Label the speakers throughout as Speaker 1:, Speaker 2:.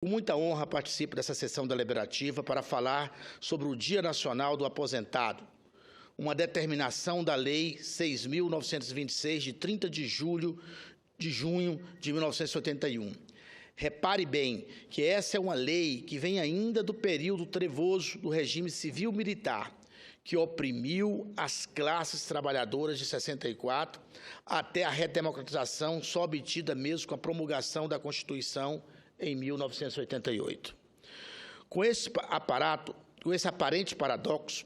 Speaker 1: Com muita honra participo dessa sessão deliberativa para falar sobre o Dia Nacional do Aposentado, uma determinação da Lei 6.926, de 30 de junho de 1981. Repare bem que essa é uma lei que vem ainda do período trevoso do regime civil-militar, que oprimiu as classes trabalhadoras de 64 até a redemocratização só obtida mesmo com a promulgação da Constituição em 1988. Com esse aparente paradoxo,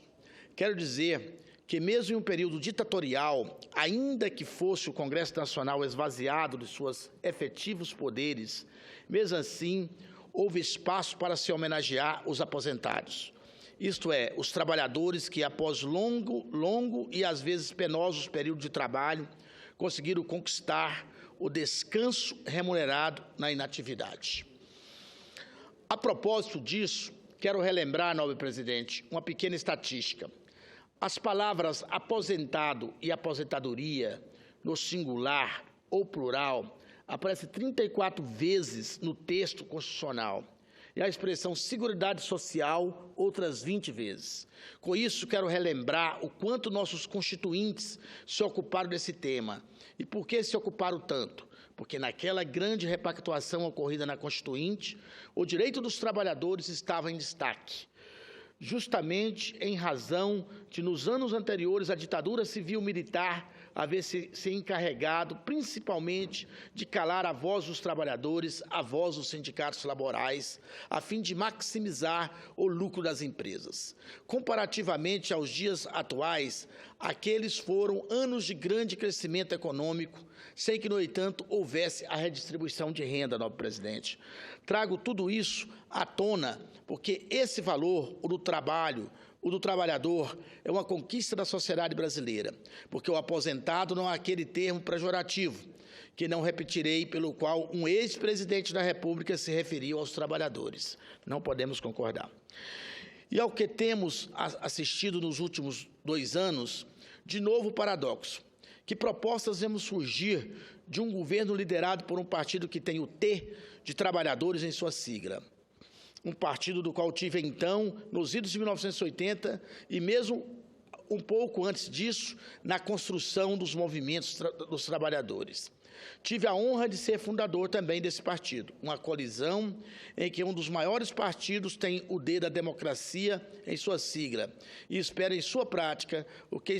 Speaker 1: quero dizer que mesmo em um período ditatorial, ainda que fosse o Congresso Nacional esvaziado de seus efetivos poderes, mesmo assim, houve espaço para se homenagear os aposentados. Isto é, os trabalhadores que, após longo e às vezes penosos períodos de trabalho, conseguiram conquistar o descanso remunerado na inatividade. A propósito disso, quero relembrar, nobre presidente, uma pequena estatística. As palavras aposentado e aposentadoria, no singular ou plural, aparecem 34 vezes no texto constitucional, e a expressão Seguridade Social outras 20 vezes. Com isso, quero relembrar o quanto nossos constituintes se ocuparam desse tema. E por que se ocuparam tanto? Porque naquela grande repactuação ocorrida na Constituinte, o direito dos trabalhadores estava em destaque, justamente em razão de, nos anos anteriores, a ditadura civil-militar haver se encarregado, principalmente, de calar a voz dos trabalhadores, a voz dos sindicatos laborais, a fim de maximizar o lucro das empresas. Comparativamente aos dias atuais, aqueles foram anos de grande crescimento econômico, sem que, no entanto, houvesse a redistribuição de renda, nobre presidente. Trago tudo isso à tona porque esse valor, o do trabalho, o do trabalhador, é uma conquista da sociedade brasileira, porque o aposentado não é aquele termo pejorativo, que não repetirei, pelo qual um ex-presidente da República se referiu aos trabalhadores. Não podemos concordar. E ao que temos assistido nos últimos 2 anos, de novo paradoxo, que propostas vemos surgir de um governo liderado por um partido que tem o T de trabalhadores em sua sigla. Um partido do qual tive, então, nos idos de 1980 e mesmo um pouco antes disso, na construção dos movimentos dos trabalhadores. Tive a honra de ser fundador também desse partido, uma coalizão em que um dos maiores partidos tem o D da democracia em sua sigla e espero em sua prática o que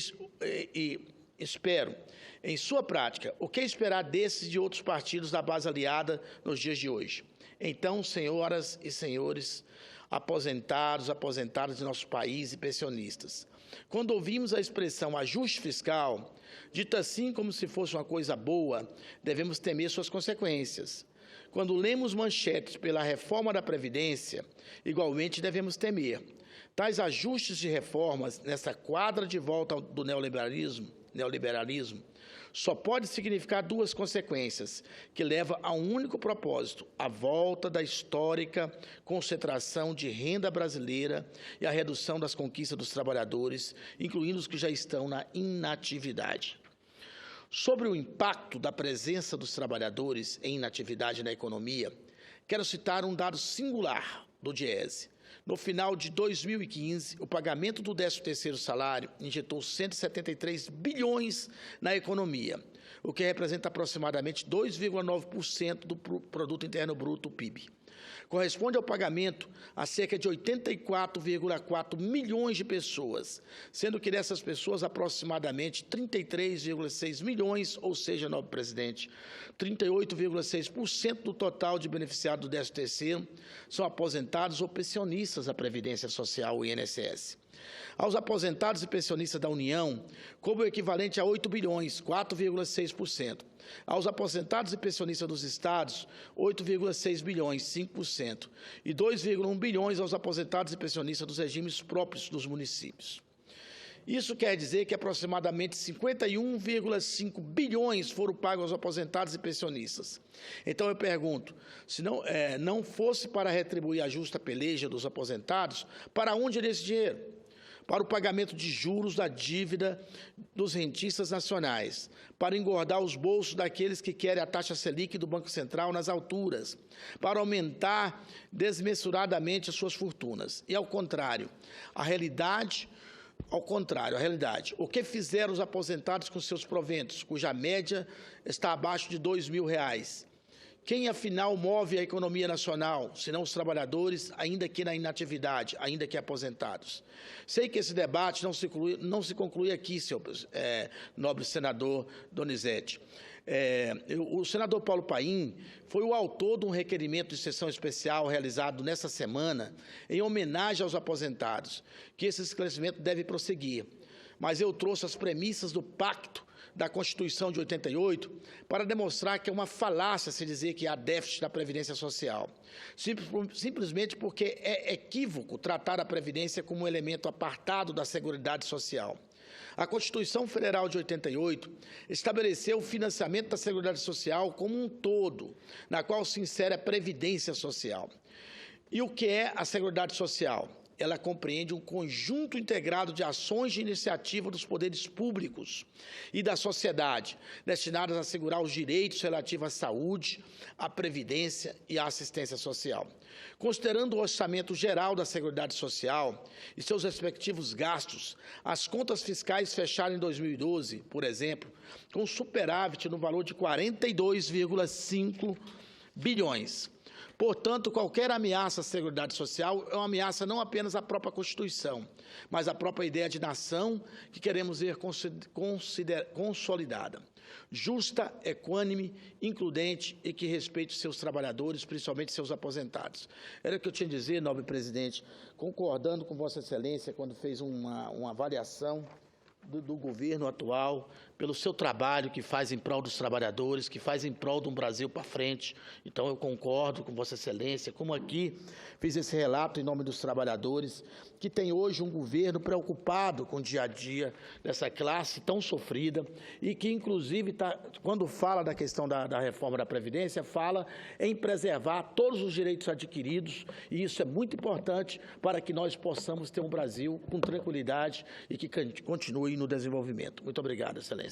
Speaker 1: esperar desses e de outros partidos da base aliada nos dias de hoje. Então, senhoras e senhores, aposentadas de nosso país e pensionistas, quando ouvimos a expressão ajuste fiscal, dita assim como se fosse uma coisa boa, devemos temer suas consequências. Quando lemos manchetes pela reforma da Previdência, igualmente devemos temer. Tais ajustes de reformas nessa quadra de volta do neoliberalismo, só pode significar 2 consequências, que levam a um único propósito, a volta da histórica concentração de renda brasileira e a redução das conquistas dos trabalhadores, incluindo os que já estão na inatividade. Sobre o impacto da presença dos trabalhadores em inatividade na economia, quero citar um dado singular do DIEESE. No final de 2015, o pagamento do 13º salário injetou 173 bilhões na economia, o que representa aproximadamente 2,9% do Produto Interno Bruto, PIB. Corresponde ao pagamento a cerca de 84,4 milhões de pessoas, sendo que dessas pessoas aproximadamente 33,6 milhões, ou seja, nobre presidente, 38,6% do total de beneficiados do 13º são aposentados ou pensionistas da Previdência Social, o INSS. Aos aposentados e pensionistas da União, coube o equivalente a 8 bilhões, 4,6%. Aos aposentados e pensionistas dos estados, 8,6 bilhões, 5%. E 2,1 bilhões aos aposentados e pensionistas dos regimes próprios dos municípios. Isso quer dizer que aproximadamente 51,5 bilhões foram pagos aos aposentados e pensionistas. Então, eu pergunto, se não fosse para retribuir a justa peleja dos aposentados, para onde iria esse dinheiro? para o pagamento de juros da dívida dos rentistas nacionais, para engordar os bolsos daqueles que querem a taxa Selic do Banco Central nas alturas, para aumentar desmesuradamente as suas fortunas. E, ao contrário, a realidade, o que fizeram os aposentados com seus proventos, cuja média está abaixo de R$ 2.000? Quem, afinal, move a economia nacional, senão os trabalhadores, ainda que na inatividade, ainda que aposentados? Sei que esse debate não se conclui aqui, senhor nobre senador Donizete. O senador Paulo Paim foi o autor de um requerimento de sessão especial realizado nesta semana em homenagem aos aposentados, que esse esclarecimento deve prosseguir. Mas eu trouxe as premissas do pacto da Constituição de 88 para demonstrar que é uma falácia se dizer que há déficit da Previdência Social, simplesmente porque é equívoco tratar a Previdência como um elemento apartado da Seguridade Social. A Constituição Federal de 88 estabeleceu o financiamento da Seguridade Social como um todo, na qual se insere a Previdência Social. E o que é a Seguridade Social? Ela compreende um conjunto integrado de ações de iniciativa dos poderes públicos e da sociedade, destinadas a assegurar os direitos relativos à saúde, à previdência e à assistência social. Considerando o orçamento geral da Seguridade Social e seus respectivos gastos, as contas fiscais fecharam em 2012, por exemplo, com superávit no valor de 42,5 bilhões. Portanto, qualquer ameaça à Seguridade Social é uma ameaça não apenas à própria Constituição, mas à própria ideia de nação que queremos ver consolidada. Justa, equânime, includente e que respeite seus trabalhadores, principalmente seus aposentados. Era o que eu tinha a dizer, nobre presidente, concordando com Vossa Excelência quando fez uma avaliação do governo atual, pelo seu trabalho que faz em prol dos trabalhadores, que faz em prol de um Brasil para frente. Então, eu concordo com Vossa Excelência, como aqui fiz esse relato em nome dos trabalhadores, que tem hoje um governo preocupado com o dia a dia dessa classe tão sofrida e que, inclusive, quando fala da questão da reforma da Previdência, fala em preservar todos os direitos adquiridos, e isso é muito importante para que nós possamos ter um Brasil com tranquilidade e que continue no desenvolvimento. Muito obrigado, Excelência.